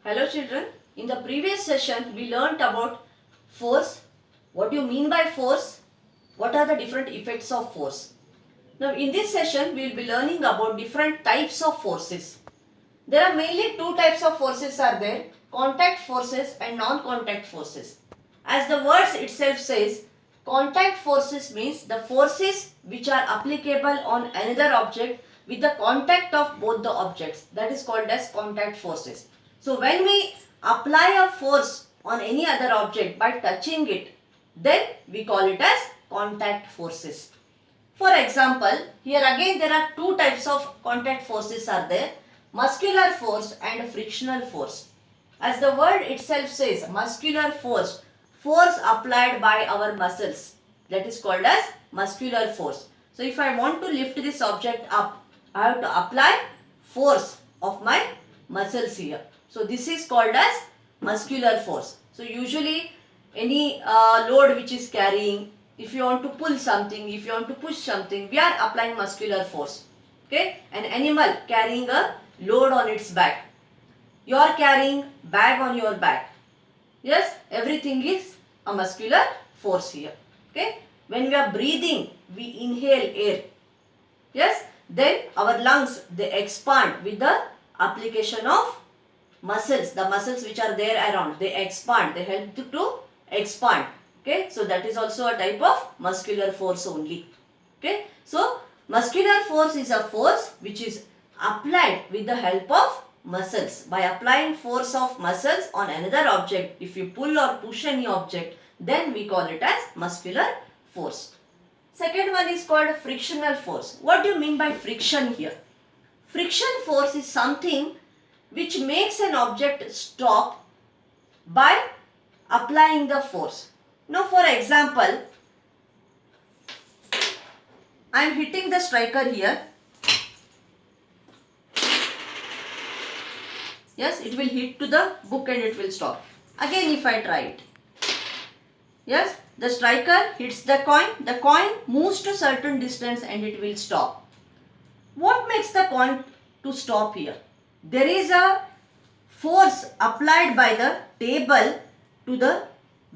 Hello children, in the previous session we learnt about force, what do you mean by force, what are the different effects of force. Now in this session we will be learning about different types of forces. There are mainly two types of forces are there, contact forces and non-contact forces. As the words itself says, contact forces means the forces which are applicable on another object with the contact of both the objects, that is called as contact forces. So when we apply a force on any other object by touching it, then we call it as contact forces. For example, here again there are two types of contact forces are there, muscular force and frictional force. As the word itself says, muscular force, force applied by our muscles, that is called as muscular force. So if I want to lift this object up, I have to apply force of my muscles here. So this is called as muscular force. So usually any load which is carrying, if you want to pull something, if you want to push something, we are applying muscular force. Okay, an animal carrying a load on its back, you are carrying bag on your back. Yes, everything is a muscular force here. Okay, when we are breathing, we inhale air. Yes, then our lungs, they expand with the application of muscles. The muscles which are there around, they expand, they help to expand. Okay, so that is also a type of muscular force only. Okay, so muscular force is a force which is applied with the help of muscles. By applying force of muscles on another object, if you pull or push any object, then we call it as muscular force. Second one is called frictional force. What do you mean by friction here? Friction force is something which makes an object stop by applying the force. Now for example, I am hitting the striker here. Yes, it will hit to the book and it will stop. Again if I try it. Yes, the striker hits the coin moves to certain distance and it will stop. What makes the coin to stop here? There is a force applied by the table to the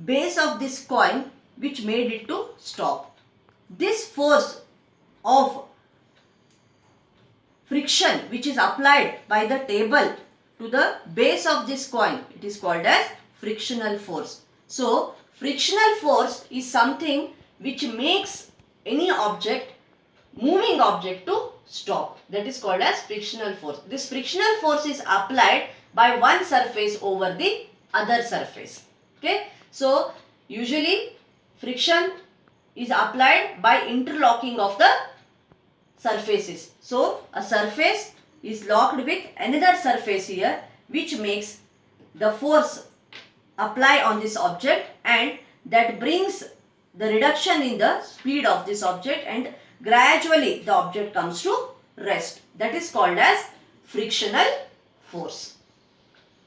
base of this coin which made it to stop. This force of friction which is applied by the table to the base of this coin, it is called as frictional force. So frictional force is something which makes any object, moving object, to stop. That is called as frictional force. This frictional force is applied by one surface over the other surface. Okay, so usually friction is applied by interlocking of the surfaces. So a surface is locked with another surface here, which makes the force apply on this object, and that brings the reduction in the speed of this object, and gradually the object comes to rest. That is called as frictional force.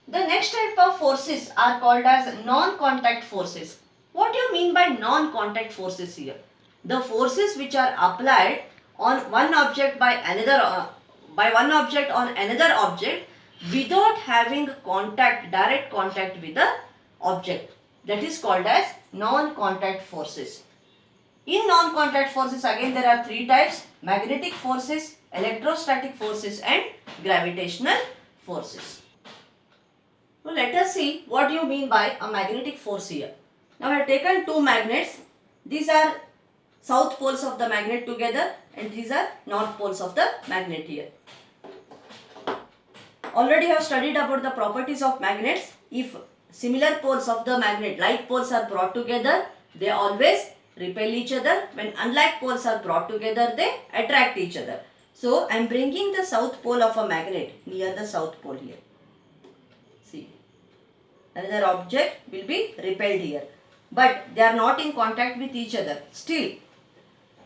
The next type of forces are called as non-contact forces. What do you mean by non-contact forces here? The forces which are applied on one object by another one object on another object without having contact, direct contact with the object. That is called as non-contact forces. In non-contact forces again there are three types: magnetic forces, electrostatic forces and gravitational forces. Now let us see what do you mean by a magnetic force here. Now I have taken two magnets. These are south poles of the magnet together and these are north poles of the magnet here. Already I have studied about the properties of magnets. If similar poles of the magnet, like poles, are brought together, they always repel each other. When unlike poles are brought together, they attract each other. So I am bringing the south pole of a magnet near the south pole here. See, another object will be repelled here, but they are not in contact with each other. Still,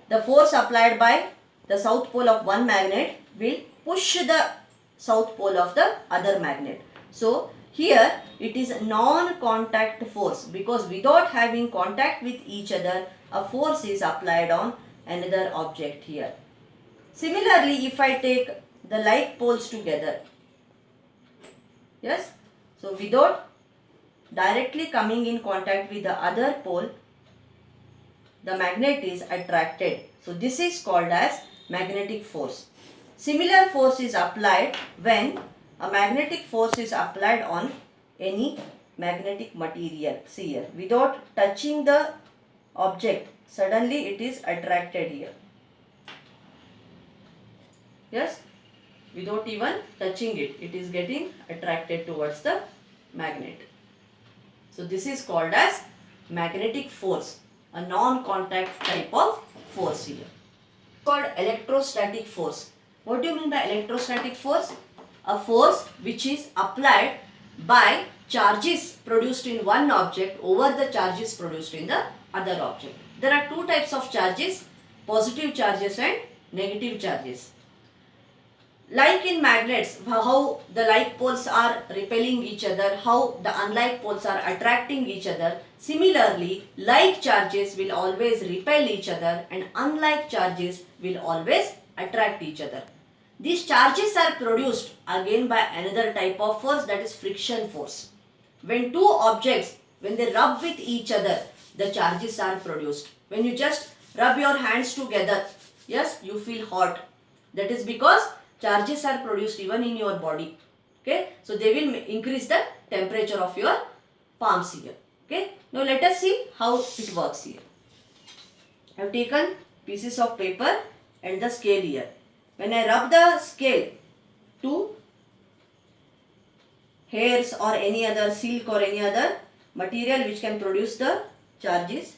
the force applied by the south pole of one magnet will push the south pole of the other magnet. So here it is non-contact force, because without having contact with each other, a force is applied on another object here. Similarly, if I take the like poles together, yes, So without directly coming in contact with the other pole, the magnet is attracted. So this is called as magnetic force. Similar force is applied when a magnetic force is applied on any magnetic material. See here, without touching the object, suddenly it is attracted here. Yes, without even touching it, it is getting attracted towards the magnet. So this is called as magnetic force, a non-contact type of force here. Called electrostatic force. What do you mean by electrostatic force? A force which is applied by charges produced in one object over the charges produced in the other object. There are two types of charges, positive charges and negative charges. Like in magnets, how the like poles are repelling each other, how the unlike poles are attracting each other. Similarly, like charges will always repel each other and unlike charges will always attract each other. These charges are produced again by another type of force, that is friction force. When two objects, when they rub with each other, the charges are produced. When you just rub your hands together, yes, you feel hot. That is because charges are produced even in your body. Okay, so they will increase the temperature of your palms here. Okay, now let us see how it works here. I have taken pieces of paper and the scale here. When I rub the scale to hairs or any other silk or any other material which can produce the charges,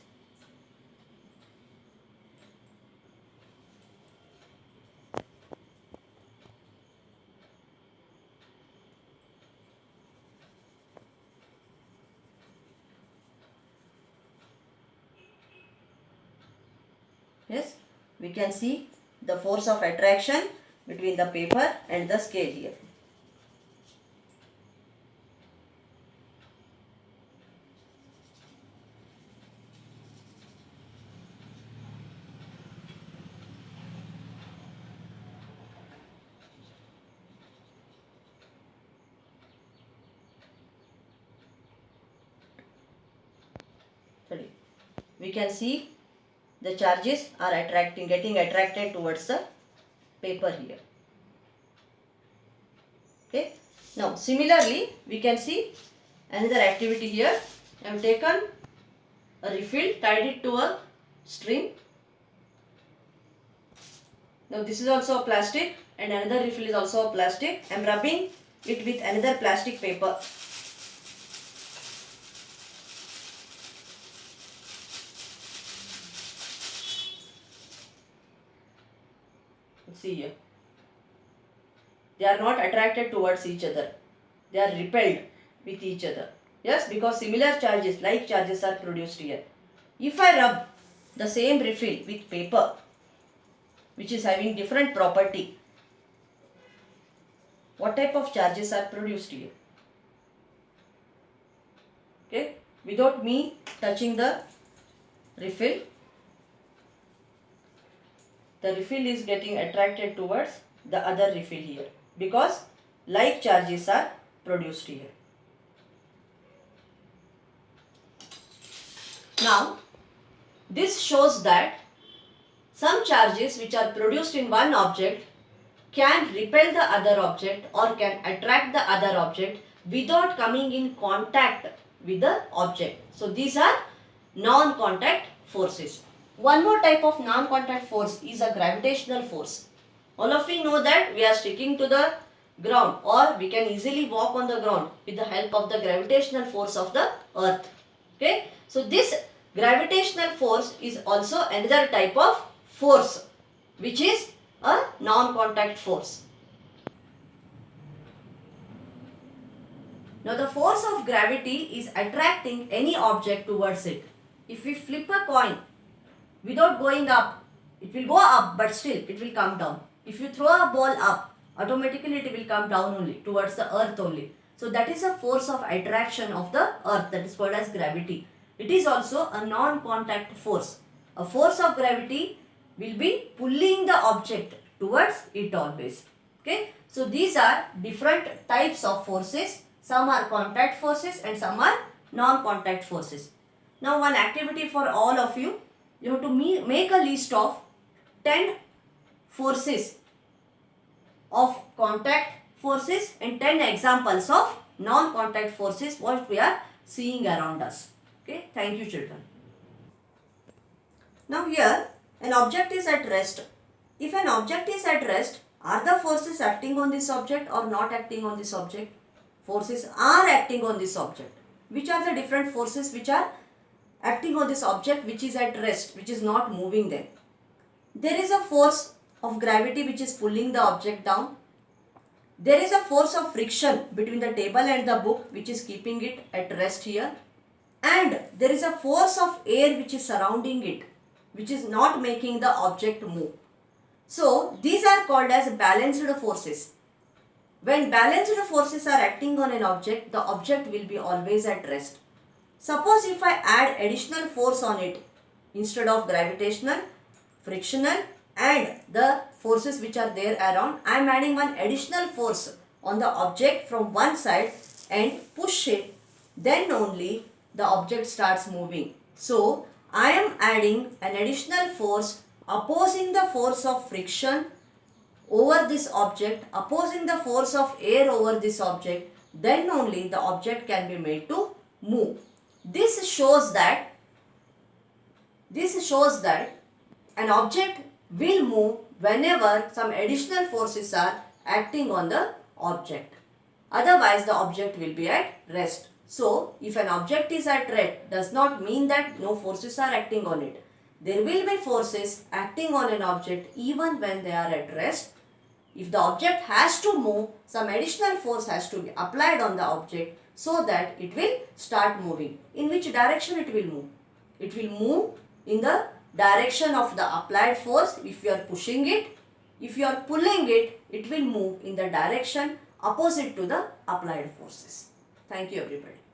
yes, we can see the force of attraction between the paper and the scale here. Sorry. We can see the charges are getting attracted towards the paper here. Okay. Now similarly, we can see another activity here. I have taken a refill, tied it to a string. Now this is also a plastic and another refill is also a plastic. I am rubbing it with another plastic paper. See here. They are not attracted towards each other. They are repelled with each other. Yes, because similar charges, like charges are produced here. If I rub the same refill with paper, which is having different property, what type of charges are produced here? Okay, without me touching the refill is getting attracted towards the other refill here because like charges are produced here. Now, this shows that some charges which are produced in one object can repel the other object or can attract the other object without coming in contact with the object. So, these are non-contact forces. One more type of non-contact force is a gravitational force. All of you know that we are sticking to the ground or we can easily walk on the ground with the help of the gravitational force of the earth. Okay. So, this gravitational force is also another type of force which is a non-contact force. Now, the force of gravity is attracting any object towards it. If we flip a coin without going up, it will go up but still it will come down. If you throw a ball up, automatically it will come down only towards the earth only. So that is a force of attraction of the earth, that is called as gravity. It is also a non-contact force. A force of gravity will be pulling the object towards it always. Okay. So these are different types of forces. Some are contact forces and some are non-contact forces. Now one activity for all of you. You have to make a list of 10 forces of contact forces and 10 examples of non-contact forces what we are seeing around us. Okay, thank you children. Now here an object is at rest. If an object is at rest, are the forces acting on this object or not acting on this object? Forces are acting on this object. Which are the different forces which are acting on this object which is at rest, which is not moving then? There is a force of gravity which is pulling the object down. There is a force of friction between the table and the book which is keeping it at rest here. And there is a force of air which is surrounding it, which is not making the object move. So these are called as balanced forces. When balanced forces are acting on an object, the object will be always at rest. Suppose if I add additional force on it, instead of gravitational, frictional and the forces which are there around, I am adding one additional force on the object from one side and push it, then only the object starts moving. So I am adding an additional force opposing the force of friction over this object, opposing the force of air over this object, then only the object can be made to move. This shows that an object will move whenever some additional forces are acting on the object. Otherwise, the object will be at rest. So, if an object is at rest, does not mean that no forces are acting on it. There will be forces acting on an object even when they are at rest. If the object has to move, some additional force has to be applied on the object so that it will start moving. In which direction it will move? It will move in the direction of the applied force if you are pushing it. If you are pulling it, it will move in the direction opposite to the applied forces. Thank you everybody.